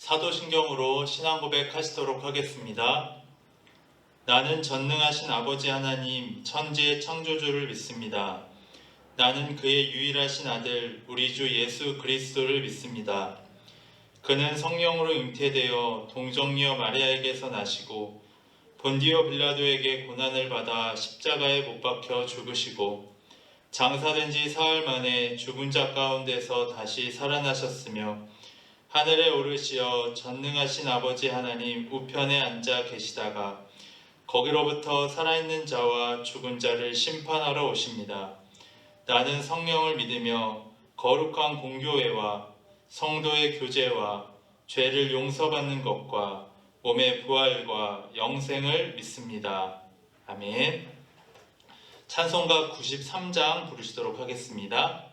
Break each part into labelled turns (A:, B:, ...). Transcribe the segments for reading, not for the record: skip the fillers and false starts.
A: 사도신경으로 신앙 고백하시도록 하겠습니다. 나는 전능하신 아버지 하나님 천지의 창조주를 믿습니다. 나는 그의 유일하신 아들 우리 주 예수 그리스도를 믿습니다. 그는 성령으로 잉태되어 동정녀 마리아에게서 나시고 본디오 빌라도에게 고난을 받아 십자가에 못 박혀 죽으시고 장사된 지 사흘 만에 죽은 자 가운데서 다시 살아나셨으며 하늘에 오르시어 전능하신 아버지 하나님 우편에 앉아 계시다가 거기로부터 살아있는 자와 죽은 자를 심판하러 오십니다. 나는 성령을 믿으며 거룩한 공교회와 성도의 교제와 죄를 용서받는 것과 몸의 부활과 영생을 믿습니다. 아멘. 찬송가 93장 부르시도록 하겠습니다.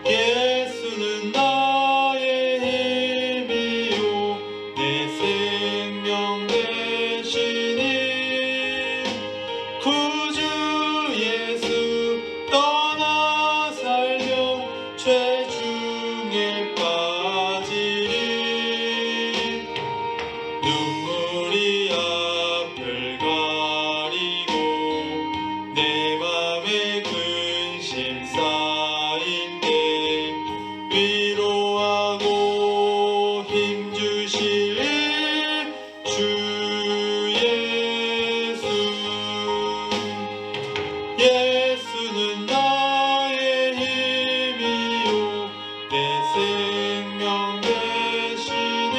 A: 예수는 나의 힘이요 내 생명 되시니 구주 예수 떠나 살려 죄 중에 빠지리 눈물이 앞을 가리고 내 맘에 근심 쌓인 위로하고 힘주실 주 예수 예수는 나의 힘이요 내 생명 되시니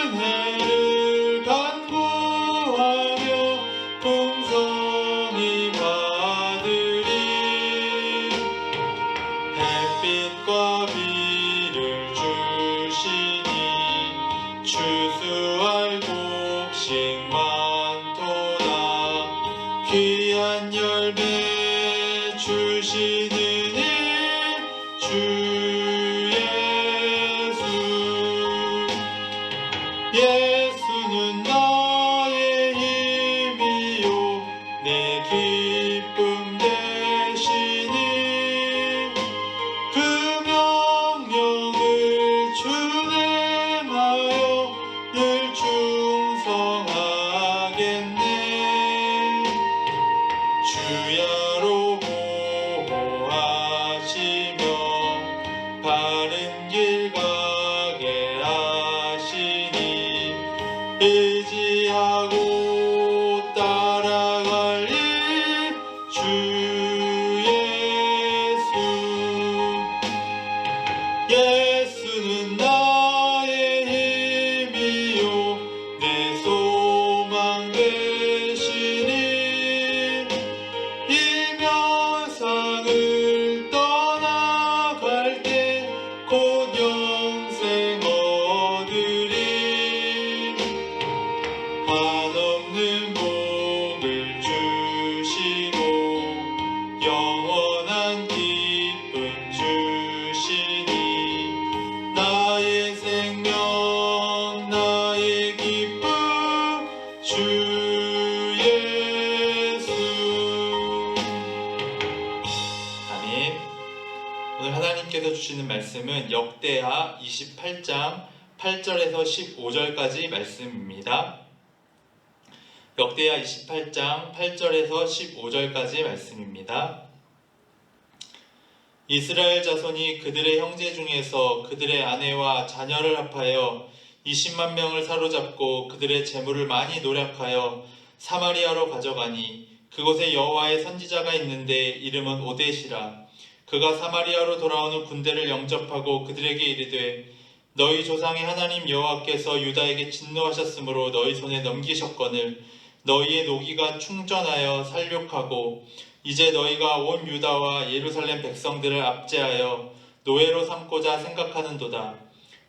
A: 은혜를 간구하며 풍성히 받으리 햇빛과 비를 주시니 추수할 곡식 많도다 귀한 열매 주시는 주 예수 예수는 나의 힘이요 내 기쁨 되시니 그 명령을 준행하여 늘 충성하겠네 주야로 보호하시며 바른 길 가게 하시니 의지하고 따라갈 주 예수 예수는 나의 힘이요 내 소망 되시니 이 명상을 떠나갈 때 곧 영생 얻으리 한없는 복을 주시고 영원한 기쁨 주시니 나의 생명 나의 기쁨 주 예수 아멘. 오늘 하나님께서 주시는 말씀은 역대하 28장 8절에서 15절까지 말씀입니다. 역대하 28장 8절에서 15절까지 말씀입니다. 이스라엘 자손이 그들의 형제 중에서 그들의 아내와 자녀를 합하여 20만 명을 사로잡고 그들의 재물을 많이 노력하여 사마리아로 가져가니 그곳에 여호와의 선지자가 있는데 이름은 오뎃이라. 그가 사마리아로 돌아오는 군대를 영접하고 그들에게 이르되 너희 조상의 하나님 여호와께서 유다에게 진노하셨으므로 너희 손에 넘기셨거늘 너희의 노기가 충전하여 살육하고 이제 너희가 온 유다와 예루살렘 백성들을 압제하여 노예로 삼고자 생각하는도다.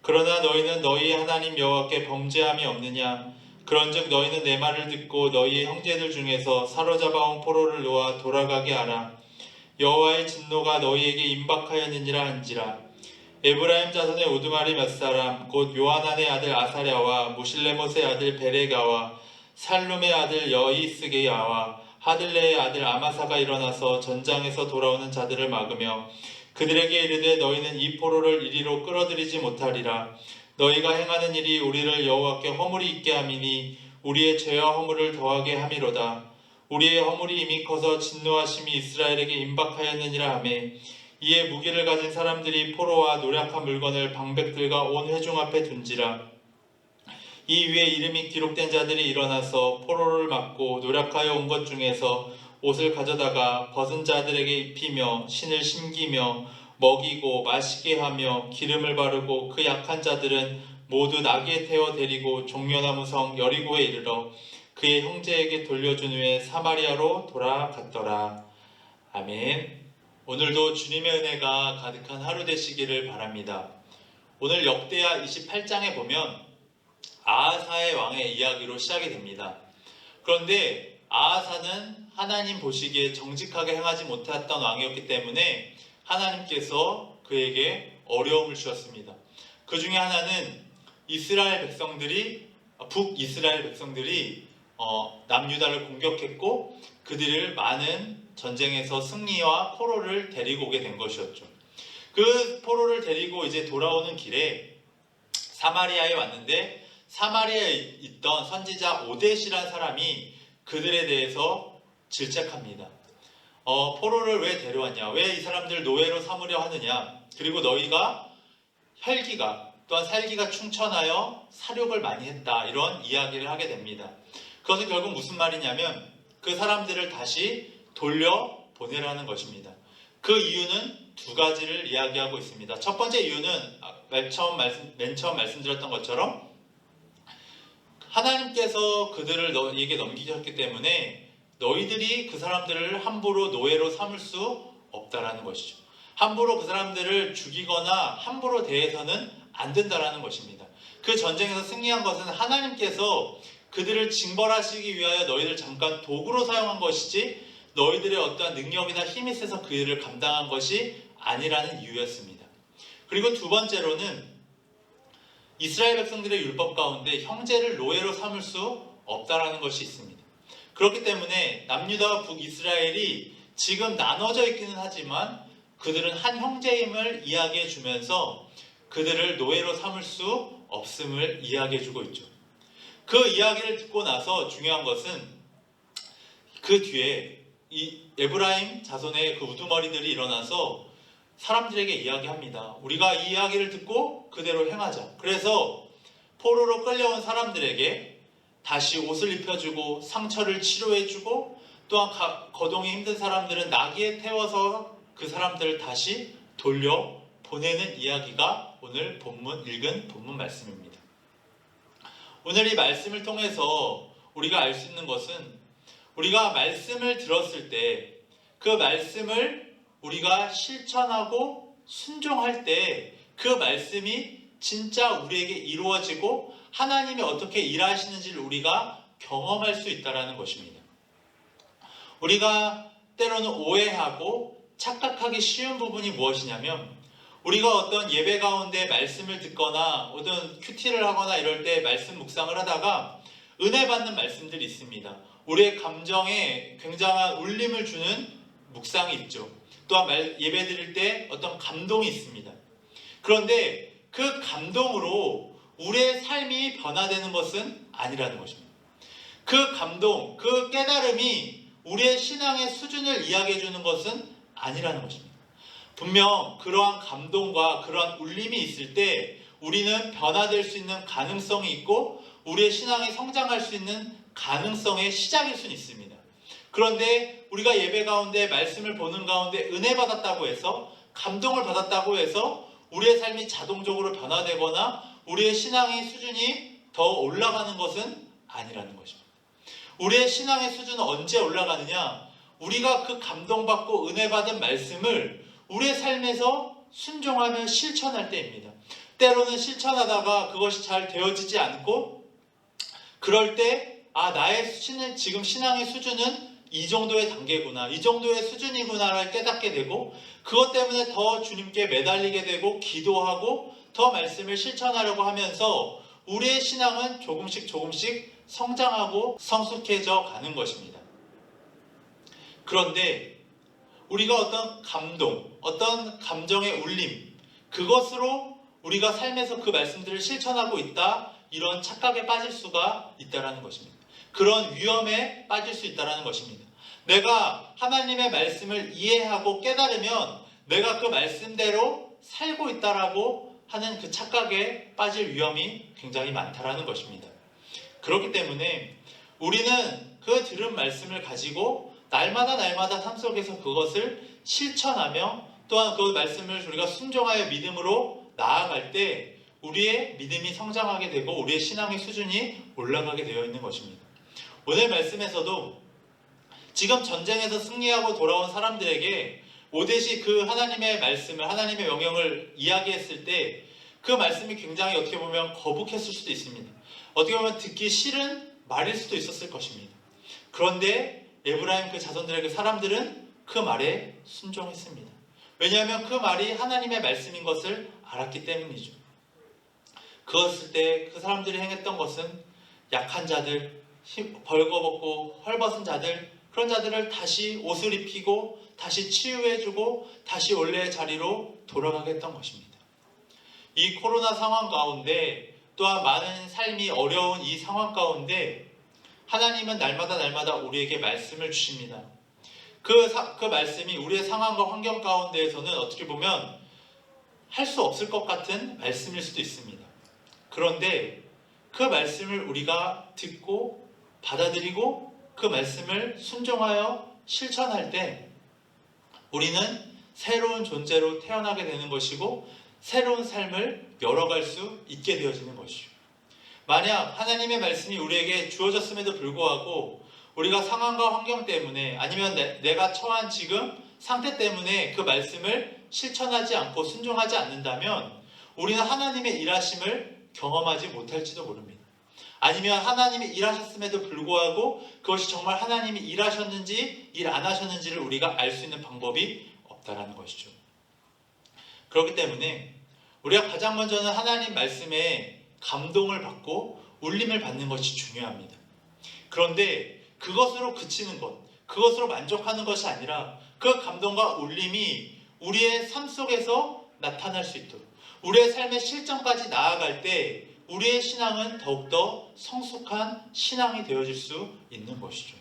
A: 그러나 너희는 너희의 하나님 여호와께 범죄함이 없느냐? 그런즉 너희는 내 말을 듣고 너희의 형제들 중에서 사로잡아온 포로를 놓아 돌아가게 하라. 여호와의 진노가 너희에게 임박하였느니라 한지라. 에브라임 자손의 우두마리 몇 사람 곧 요하난의 아들 아사랴와 무실레못의 아들 베레가와 살룸의 아들 여이스게야와 하들레의 아들 아마사가 일어나서 전장에서 돌아오는 자들을 막으며 그들에게 이르되 너희는 이 포로를 이리로 끌어들이지 못하리라. 너희가 행하는 일이 우리를 여호와께 허물이 있게 함이니 우리의 죄와 허물을 더하게 함이로다. 우리의 허물이 이미 커서 진노하심이 이스라엘에게 임박하였느니라 하매 이에 무기를 가진 사람들이 포로와 노략한 물건을 방백들과 온 회중 앞에 둔지라. 이 위에 이름이 기록된 자들이 일어나서 포로를 막고 노략하여 온 것 중에서 옷을 가져다가 벗은 자들에게 입히며 신을 심기며 먹이고 마시게 하며 기름을 바르고 그 약한 자들은 모두 나귀에 태워 데리고 종려나무 성 여리고에 이르러 그의 형제에게 돌려준 후에 사마리아로 돌아갔더라. 아멘. 오늘도 주님의 은혜가 가득한 하루 되시기를 바랍니다. 오늘 역대하 28장에 보면 아하사의 왕의 이야기로 시작이 됩니다. 그런데 아하사는 하나님 보시기에 정직하게 행하지 못했던 왕이었기 때문에 하나님께서 그에게 어려움을 주셨습니다. 그 중에 하나는 북이스라엘 백성들이 남유다를 공격했고 그들을 많은 전쟁에서 승리와 포로를 데리고 오게 된 것이었죠. 그 포로를 데리고 이제 돌아오는 길에 사마리아에 왔는데 사마리아에 있던 선지자 오뎃이라는 사람이 그들에 대해서 질책합니다. 포로를 왜 데려왔냐? 왜 이 사람들을 노예로 삼으려 하느냐? 그리고 너희가 혈기가 또한 살기가 충천하여 사륙을 많이 했다. 이런 이야기를 하게 됩니다. 그것은 결국 무슨 말이냐면 그 사람들을 다시 돌려보내라는 것입니다. 그 이유는 두 가지를 이야기하고 있습니다. 첫 번째 이유는 맨 처음 말씀드렸던 것처럼 하나님께서 그들을 너희에게 넘기셨기 때문에 너희들이 그 사람들을 함부로 노예로 삼을 수 없다라는 것이죠. 함부로 그 사람들을 죽이거나 함부로 대해서는 안 된다라는 것입니다. 그 전쟁에서 승리한 것은 하나님께서 그들을 징벌하시기 위하여 너희들 잠깐 도구로 사용한 것이지 너희들의 어떠한 능력이나 힘이 있어서 그 일을 감당한 것이 아니라는 이유였습니다. 그리고 두 번째로는 이스라엘 백성들의 율법 가운데 형제를 노예로 삼을 수 없다라는 것이 있습니다. 그렇기 때문에 남유다와 북이스라엘이 지금 나눠져 있기는 하지만 그들은 한 형제임을 이야기해 주면서 그들을 노예로 삼을 수 없음을 이야기해 주고 있죠. 그 이야기를 듣고 나서 중요한 것은 그 뒤에 이 에브라임 자손의 그 우두머리들이 일어나서 사람들에게 이야기합니다. 우리가 이 이야기를 듣고 그대로 행하자. 그래서 포로로 끌려온 사람들에게 다시 옷을 입혀주고 상처를 치료해주고 또한 거동이 힘든 사람들은 나귀에 태워서 그 사람들을 다시 돌려보내는 이야기가 오늘 읽은 본문 말씀입니다. 오늘 이 말씀을 통해서 우리가 알 수 있는 것은 우리가 말씀을 들었을 때 그 말씀을 우리가 실천하고 순종할 때 그 말씀이 진짜 우리에게 이루어지고 하나님이 어떻게 일하시는지를 우리가 경험할 수 있다는 것입니다. 우리가 때로는 오해하고 착각하기 쉬운 부분이 무엇이냐면 우리가 어떤 예배 가운데 말씀을 듣거나 어떤 큐티를 하거나 이럴 때 말씀 묵상을 하다가 은혜 받는 말씀들이 있습니다. 우리의 감정에 굉장한 울림을 주는 묵상이 있죠. 또한 예배 드릴 때 어떤 감동이 있습니다. 그런데 그 감동으로 우리의 삶이 변화되는 것은 아니라는 것입니다. 그 감동, 그 깨달음이 우리의 신앙의 수준을 이야기해 주는 것은 아니라는 것입니다. 분명 그러한 감동과 그러한 울림이 있을 때 우리는 변화될 수 있는 가능성이 있고 우리의 신앙이 성장할 수 있는 가능성의 시작일 수는 있습니다. 그런데 우리가 예배 가운데 말씀을 보는 가운데 은혜 받았다고 해서 감동을 받았다고 해서 우리의 삶이 자동적으로 변화되거나 우리의 신앙의 수준이 더 올라가는 것은 아니라는 것입니다. 우리의 신앙의 수준은 언제 올라가느냐? 우리가 그 감동받고 은혜 받은 말씀을 우리의 삶에서 순종하며 실천할 때입니다. 때로는 실천하다가 그것이 잘 되어지지 않고 그럴 때 나의 지금 신앙의 수준은 이 정도의 단계구나, 이 정도의 수준이구나를 깨닫게 되고 그것 때문에 더 주님께 매달리게 되고 기도하고 더 말씀을 실천하려고 하면서 우리의 신앙은 조금씩 성장하고 성숙해져 가는 것입니다. 그런데 우리가 어떤 감동, 어떤 감정의 울림, 그것으로 우리가 삶에서 그 말씀들을 실천하고 있다, 이런 착각에 빠질 수가 있다는 것입니다. 그런 위험에 빠질 수 있다는 것입니다. 내가 하나님의 말씀을 이해하고 깨달으면 내가 그 말씀대로 살고 있다라고 하는 그 착각에 빠질 위험이 굉장히 많다는 것입니다. 그렇기 때문에 우리는 그 들은 말씀을 가지고 날마다 삶 속에서 그것을 실천하며 또한 그 말씀을 우리가 순종하여 믿음으로 나아갈 때 우리의 믿음이 성장하게 되고 우리의 신앙의 수준이 올라가게 되어 있는 것입니다. 오늘 말씀에서도 지금 전쟁에서 승리하고 돌아온 사람들에게 오롯이 그 하나님의 말씀을, 하나님의 명령을 이야기했을 때 그 말씀이 굉장히 어떻게 보면 거북했을 수도 있습니다. 어떻게 보면 듣기 싫은 말일 수도 있었을 것입니다. 그런데 에브라임 그 자손들에게 사람들은 그 말에 순종했습니다. 왜냐하면 그 말이 하나님의 말씀인 것을 알았기 때문이죠. 그랬을 때 그 사람들이 행했던 것은 약한 자들, 벌거벗고 헐벗은 자들, 그런 자들을 다시 옷을 입히고 다시 치유해주고 다시 원래의 자리로 돌아가게 했던 것입니다. 이 코로나 상황 가운데 또한 많은 삶이 어려운 이 상황 가운데 하나님은 날마다 우리에게 말씀을 주십니다. 그 말씀이 우리의 상황과 환경 가운데에서는 어떻게 보면 할 수 없을 것 같은 말씀일 수도 있습니다. 그런데 그 말씀을 우리가 듣고 받아들이고 그 말씀을 순종하여 실천할 때 우리는 새로운 존재로 태어나게 되는 것이고 새로운 삶을 열어갈 수 있게 되어지는 것이죠. 만약 하나님의 말씀이 우리에게 주어졌음에도 불구하고 우리가 상황과 환경 때문에 아니면 내가 처한 지금 상태 때문에 그 말씀을 실천하지 않고 순종하지 않는다면 우리는 하나님의 일하심을 경험하지 못할지도 모릅니다. 아니면 하나님이 일하셨음에도 불구하고 그것이 정말 하나님이 일하셨는지 일 안 하셨는지를 우리가 알 수 있는 방법이 없다라는 것이죠. 그렇기 때문에 우리가 가장 먼저는 하나님 말씀에 감동을 받고 울림을 받는 것이 중요합니다. 그런데 그것으로 그치는 것, 그것으로 만족하는 것이 아니라 그 감동과 울림이 우리의 삶 속에서 나타날 수 있도록 우리의 삶의 실전까지 나아갈 때 우리의 신앙은 더욱더 성숙한 신앙이 되어질 수 있는 것이죠.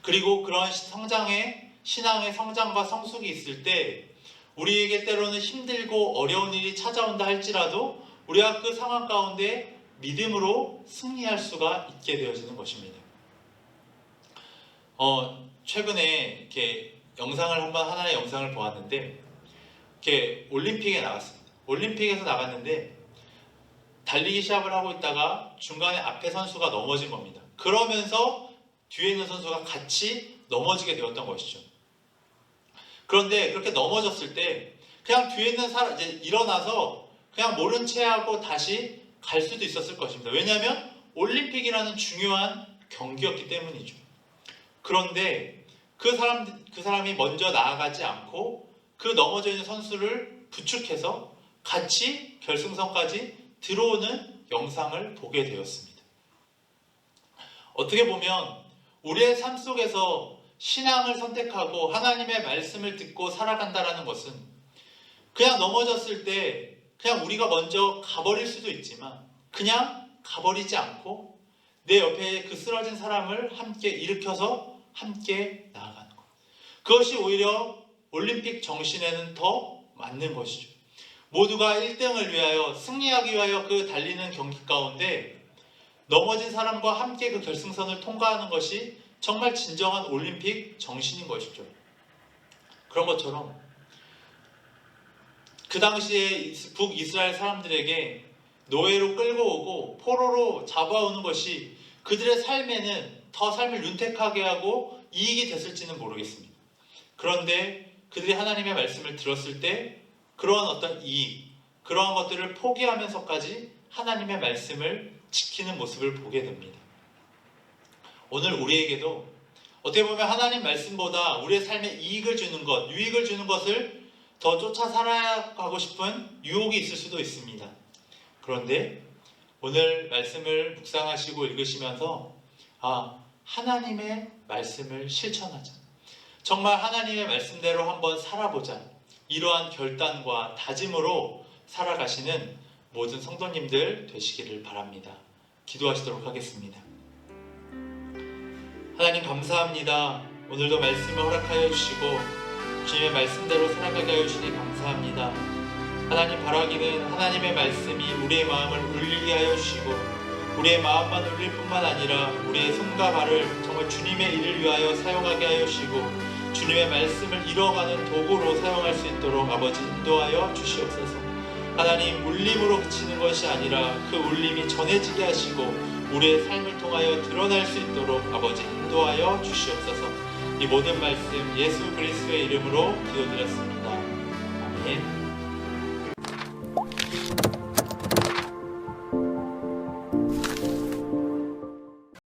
A: 그리고 그런 신앙의 성장과 성숙이 있을 때 우리에게 때로는 힘들고 어려운 일이 찾아온다 할지라도 우리가 그 상황 가운데 믿음으로 승리할 수가 있게 되어지는 것입니다. 최근에 이렇게 하나의 영상을 보았는데 이렇게 올림픽에 나갔습니다. 올림픽에서 나갔는데 달리기 시합을 하고 있다가 중간에 앞에 선수가 넘어진 겁니다. 그러면서 뒤에 있는 선수가 같이 넘어지게 되었던 것이죠. 그런데 그렇게 넘어졌을 때 그냥 뒤에 있는 사람 이제 일어나서 그냥 모른 채 하고 다시 갈 수도 있었을 것입니다. 왜냐하면 올림픽이라는 중요한 경기였기 때문이죠. 그런데 그 사람이 먼저 나아가지 않고 그 넘어져 있는 선수를 부축해서 같이 결승선까지 들어오는 영상을 보게 되었습니다. 어떻게 보면 우리의 삶 속에서 신앙을 선택하고 하나님의 말씀을 듣고 살아간다는 것은 그냥 넘어졌을 때 그냥 우리가 먼저 가버릴 수도 있지만 그냥 가버리지 않고 내 옆에 그 쓰러진 사람을 함께 일으켜서 함께 나아가는 것. 그것이 오히려 올림픽 정신에는 더 맞는 것이죠. 모두가 1등을 위하여 승리하기 위하여 그 달리는 경기 가운데 넘어진 사람과 함께 그 결승선을 통과하는 것이 정말 진정한 올림픽 정신인 것이죠. 그런 것처럼 그 당시에 북이스라엘 사람들에게 노예로 끌고 오고 포로로 잡아오는 것이 그들의 삶에는 더 삶을 윤택하게 하고 이익이 됐을지는 모르겠습니다. 그런데 그들이 하나님의 말씀을 들었을 때 그러한 어떤 이익, 그러한 것들을 포기하면서까지 하나님의 말씀을 지키는 모습을 보게 됩니다. 오늘 우리에게도 어떻게 보면 하나님 말씀보다 우리의 삶에 이익을 주는 것, 유익을 주는 것을 더 쫓아 살아가고 싶은 유혹이 있을 수도 있습니다. 그런데 오늘 말씀을 묵상하시고 읽으시면서 하나님의 말씀을 실천하자. 정말 하나님의 말씀대로 한번 살아보자. 이러한 결단과 다짐으로 살아가시는 모든 성도님들 되시기를 바랍니다. 기도하시도록 하겠습니다. 하나님 감사합니다. 오늘도 말씀을 허락하여 주시고 주님의 말씀대로 살아가게 하여 주시니 감사합니다. 하나님 바라기는 하나님의 말씀이 우리의 마음을 울리게 하여 주시고 우리의 마음만 울릴 뿐만 아니라 우리의 손과 발을 정말 주님의 일을 위하여 사용하게 하여 주시고 주님의 말씀을 이뤄가는 도구로 사용할 수 있도록 아버지 인도하여 주시옵소서. 하나님 울림으로 그치는 것이 아니라 그 울림이 전해지게 하시고 우리의 삶을 통하여 드러날 수 있도록 아버지 인도하여 주시옵소서. 이 모든 말씀 예수 그리스도의 이름으로 기도드렸습니다. 아멘.